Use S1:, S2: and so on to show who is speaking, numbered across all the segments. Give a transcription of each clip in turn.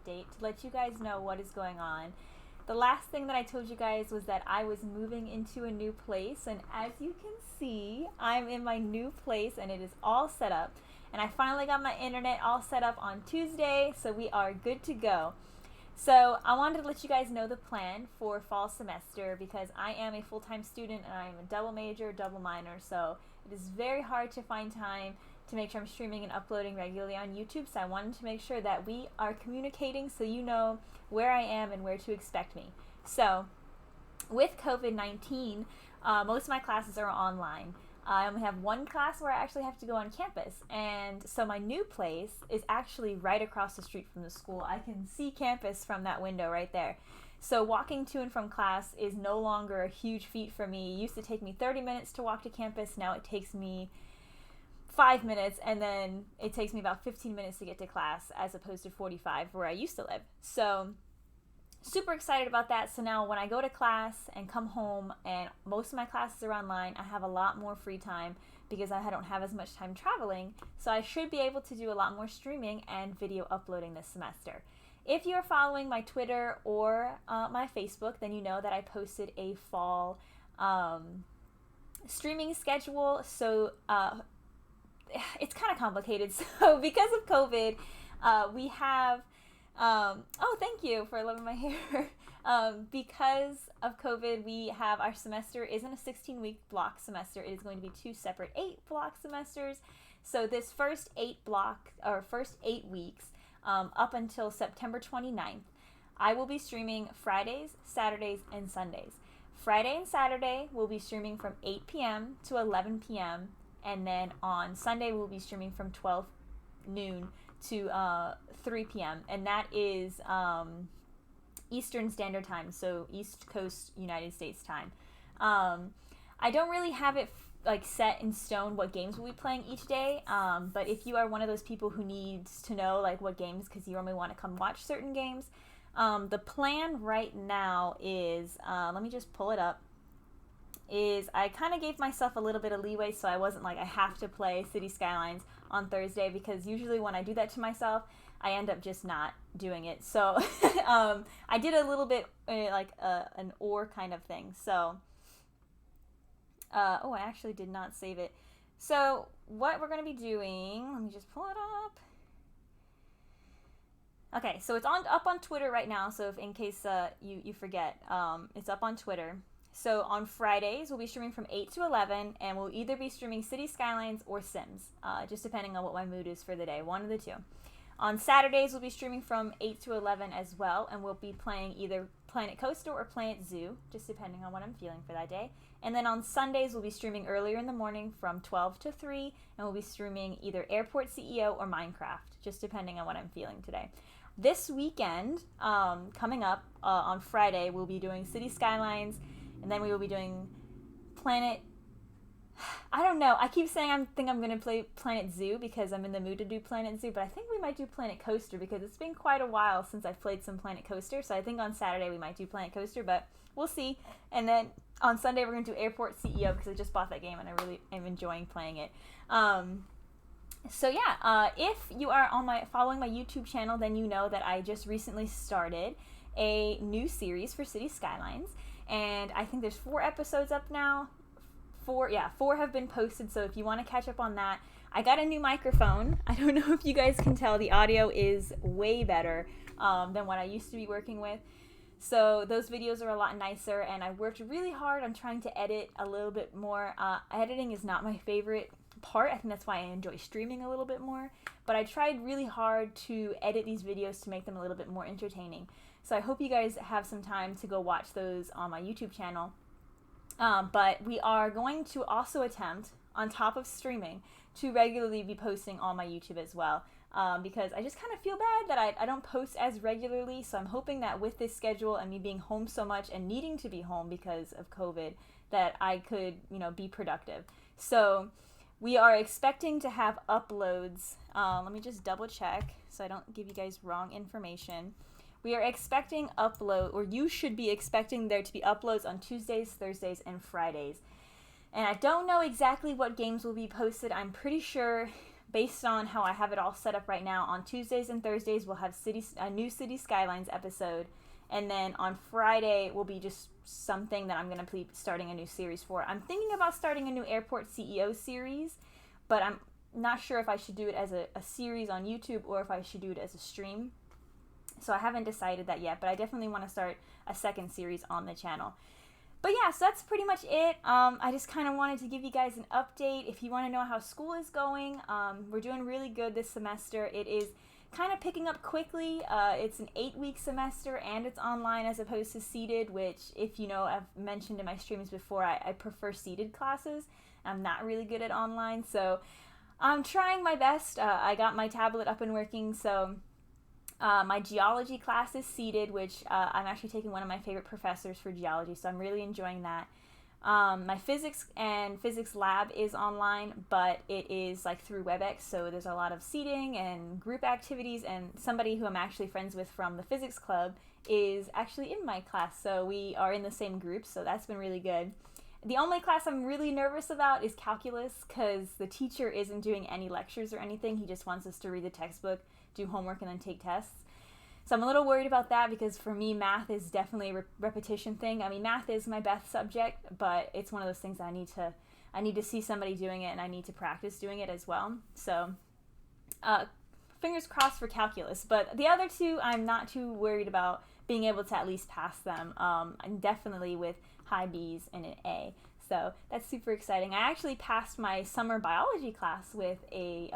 S1: update to let you guys know what is going on. The last thing that I told you guys was that I was moving into a new place, and as you can see, I'm in my new place and it is all set up. And I finally got my internet all set up on Tuesday, so we are good to go. So I wanted to let you guys know the plan for fall semester because I am a full-time student and I am a double major, double minor, so it is very hard to find time to make sure I'm streaming and uploading regularly on YouTube. So I wanted to make sure that we are communicating so you know where I am and where to expect me. So with COVID-19, most of my classes are online. I only have one class where I actually have to go on campus, and so my new place is actually right across the street from the school. I can see campus from that window right there. So walking to and from class is no longer a huge feat for me. It used to take me 30 minutes to walk to campus. Now it takes me 5 minutes, and then it takes me about 15 minutes to get to class as opposed to 45 where I used to live. So super excited about that. So now when I go to class and come home and most of my classes are online, I have a lot more free time because I don't have as much time traveling. So I should be able to do a lot more streaming and video uploading this semester. If you're following my Twitter or my Facebook, then you know that I posted a fall streaming schedule. So it's kind of complicated. So because of COVID, we have oh, thank you for loving my hair. Because of COVID, we have our semester isn't a 16-week block semester. It is going to be 2 separate 8-block semesters. So this first 8 weeks, up until September 29th, I will be streaming Fridays, Saturdays, and Sundays. Friday and Saturday, we'll be streaming from 8 p.m. to 11 p.m. And then on Sunday, we'll be streaming from 12 noon to 3 p.m. and that is Eastern Standard Time, so East Coast United States time. I don't really have it like set in stone what games we'll be playing each day, but if you are one of those people who needs to know like what games because you only want to come watch certain games, the plan right now is, let me just pull it up, is I kind of gave myself a little bit of leeway so I wasn't like I have to play City Skylines on Thursday, because usually when I do that to myself, I end up just not doing it. So I did a little bit like an or kind of thing. So, oh, I actually did not save it. So what we're going to be doing, let me just pull it up. Okay, so it's up on Twitter right now, so if in case you forget, it's up on Twitter. So on Fridays, we'll be streaming from 8 to 11, and we'll either be streaming City Skylines or Sims, just depending on what my mood is for the day, one of the two. On Saturdays, we'll be streaming from 8 to 11 as well, and we'll be playing either Planet Coaster or Planet Zoo, just depending on what I'm feeling for that day. And then on Sundays, we'll be streaming earlier in the morning from 12 to 3, and we'll be streaming either Airport CEO or Minecraft, just depending on what I'm feeling today. This weekend, coming up on Friday, we'll be doing City Skylines, and then we will be doing Planet, I don't know, I keep saying I think I'm going to play Planet Zoo because I'm in the mood to do Planet Zoo, but I think we might do Planet Coaster because it's been quite a while since I've played some Planet Coaster, so I think on Saturday we might do Planet Coaster, but we'll see. And then on Sunday we're going to do Airport CEO because I just bought that game and I really am enjoying playing it. So yeah, if you are following my YouTube channel, then you know that I just recently started a new series for City Skylines. And I think there's 4 episodes up now. 4 have been posted, so if you want to catch up on that. I got a new microphone. I don't know if you guys can tell, the audio is way better than what I used to be working with. So those videos are a lot nicer, and I worked really hard on trying to edit a little bit more. Editing is not my favorite part. I think that's why I enjoy streaming a little bit more. But I tried really hard to edit these videos to make them a little bit more entertaining. So I hope you guys have some time to go watch those on my YouTube channel. But we are going to also attempt, on top of streaming, to regularly be posting on my YouTube as well. Because I just kind of feel bad that I don't post as regularly. So I'm hoping that with this schedule and me being home so much and needing to be home because of COVID, that I could, be productive. So we are expecting to have uploads. Let me just double check so I don't give you guys wrong information. We are expecting or you should be expecting there to be uploads on Tuesdays, Thursdays, and Fridays. And I don't know exactly what games will be posted. I'm pretty sure based on how I have it all set up right now, on Tuesdays and Thursdays we'll have a new City Skylines episode, and then on Friday will be just something that I'm going to be starting a new series for. I'm thinking about starting a new Airport CEO series, but I'm not sure if I should do it as a series on YouTube or if I should do it as a stream. So I haven't decided that yet, but I definitely want to start a second series on the channel. But yeah, so that's pretty much it. I just kind of wanted to give you guys an update. If you want to know how school is going, we're doing really good this semester. It is kind of picking up quickly. It's an 8-week semester and it's online as opposed to seated, which, if you know, I've mentioned in my streams before, I prefer seated classes. I'm not really good at online, so I'm trying my best. I got my tablet up and working, so my geology class is seated, which I'm actually taking one of my favorite professors for geology, so I'm really enjoying that. My physics and physics lab is online, but it is like through WebEx, so there's a lot of seating and group activities, and somebody who I'm actually friends with from the physics club is actually in my class, so we are in the same group, so that's been really good. The only class I'm really nervous about is calculus, because the teacher isn't doing any lectures or anything. He just wants us to read the textbook, do homework, and then take tests. So I'm a little worried about that, because for me, math is definitely a repetition thing. I mean, math is my best subject, but it's one of those things that I need to see somebody doing it, and I need to practice doing it as well. So fingers crossed for calculus. But the other two, I'm not too worried about being able to at least pass them. I'm definitely with high B's and an A. So that's super exciting. I actually passed my summer biology class with a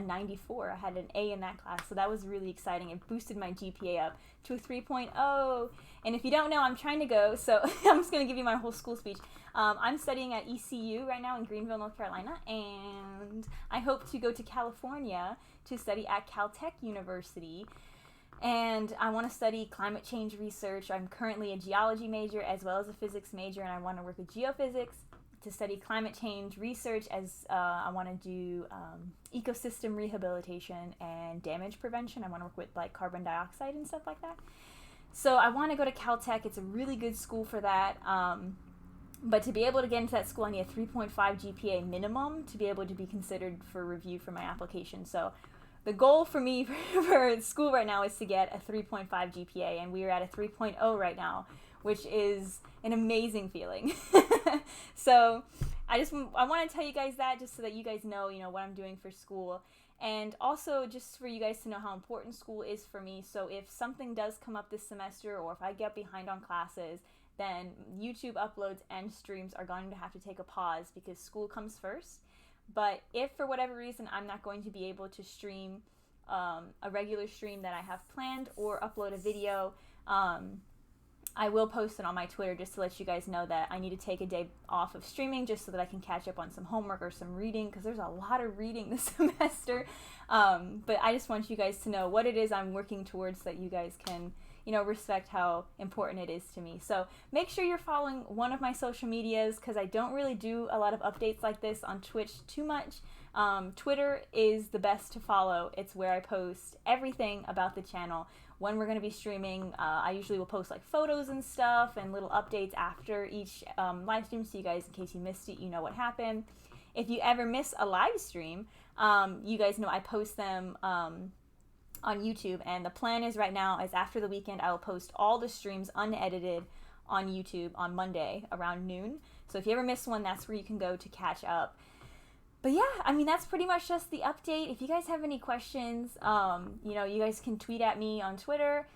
S1: 94. I had an A in that class, so that was really exciting. It boosted my GPA up to a 3.0. And if you don't know, I'm trying to go, so I'm just going to give you my whole school speech. I'm studying at ECU right now in Greenville, North Carolina, and I hope to go to California to study at Caltech University. And I want to study climate change research. I'm currently a geology major as well as a physics major, and I want to work with geophysics to study climate change research, as I want to do ecosystem rehabilitation and damage prevention. I want to work with like carbon dioxide and stuff like that. So I want to go to Caltech. It's a really good school for that. But to be able to get into that school, I need a 3.5 GPA minimum to be able to be considered for review for my application. So the goal for me for school right now is to get a 3.5 GPA, and we are at a 3.0 right now, which is an amazing feeling. So I want to tell you guys that, just so that you guys know, what I'm doing for school, and also just for you guys to know how important school is for me. So if something does come up this semester, or if I get behind on classes, then YouTube uploads and streams are going to have to take a pause, because school comes first. But if for whatever reason I'm not going to be able to stream a regular stream that I have planned, or upload a video, I will post it on my Twitter just to let you guys know that I need to take a day off of streaming, just so that I can catch up on some homework or some reading, because there's a lot of reading this semester. But I just want you guys to know what it is I'm working towards, so that you guys can respect how important it is to me. So make sure you're following one of my social medias, because I don't really do a lot of updates like this on Twitch too much. Twitter is the best to follow. It's where I post everything about the channel. When we're going to be streaming, I usually will post like photos and stuff and little updates after each live stream, so you guys, in case you missed it, you know what happened. If you ever miss a live stream, you guys know I post them on YouTube, and the plan is right now is after the weekend I will post all the streams unedited on YouTube on Monday around noon. So if you ever miss one, that's where you can go to catch up. But yeah, I mean, that's pretty much just the update. If you guys have any questions, you guys can tweet at me on Twitter.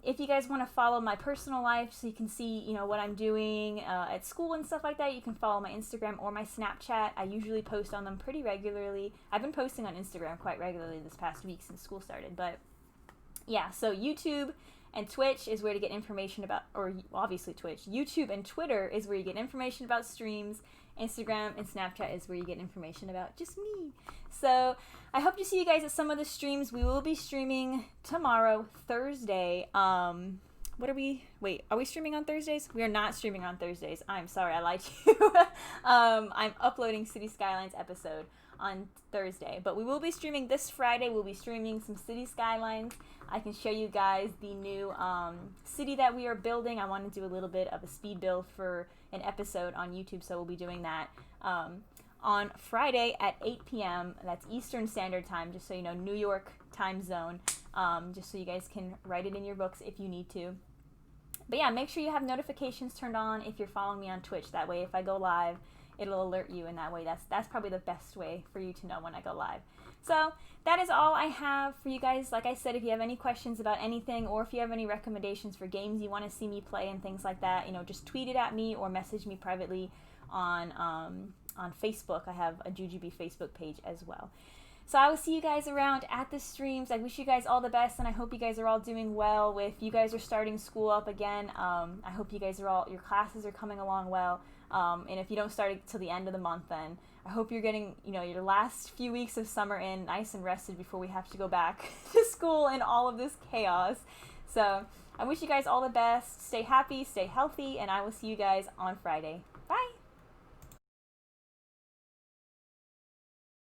S1: If you guys want to follow my personal life, so you can see, what I'm doing at school and stuff like that, you can follow my Instagram or my Snapchat. I usually post on them pretty regularly. I've been posting on Instagram quite regularly this past week since school started. But yeah, so YouTube and Twitch is where to get information about, or obviously Twitch. YouTube and Twitter is where you get information about streams. Instagram and Snapchat is where you get information about just me. So I hope to see you guys at some of the streams. We will be streaming tomorrow, Thursday. Are we streaming on Thursdays? We are not streaming on Thursdays. I'm sorry, I lied to you. I'm uploading City Skylines episode on Thursday, but we will be streaming this Friday. We'll be streaming some City Skylines. I can show you guys the new city that we are building. I want to do a little bit of a speed build for an episode on YouTube, so we'll be doing that on Friday at 8 p.m. That's Eastern Standard Time, just so you know, New York time zone, just so you guys can write it in your books if you need to. But yeah, make sure you have notifications turned on if you're following me on Twitch. That way, if I go live, it'll alert you, and that way that's probably the best way for you to know when I go live. So that is all I have for you guys. Like I said, if you have any questions about anything, or if you have any recommendations for games you want to see me play and things like that, you know, just tweet it at me or message me privately on Facebook. I have a JewJuBee Facebook page as well. So I will see you guys around at the streams. I wish you guys all the best, and I hope you guys are all doing well. If you guys are starting school up again, I hope you guys are your classes are coming along well. And if you don't start till the end of the month, then I hope you're getting, you know, your last few weeks of summer in nice and rested before we have to go back to school and all of this chaos. So I wish you guys all the best. Stay happy, stay healthy, and I will see you guys on Friday.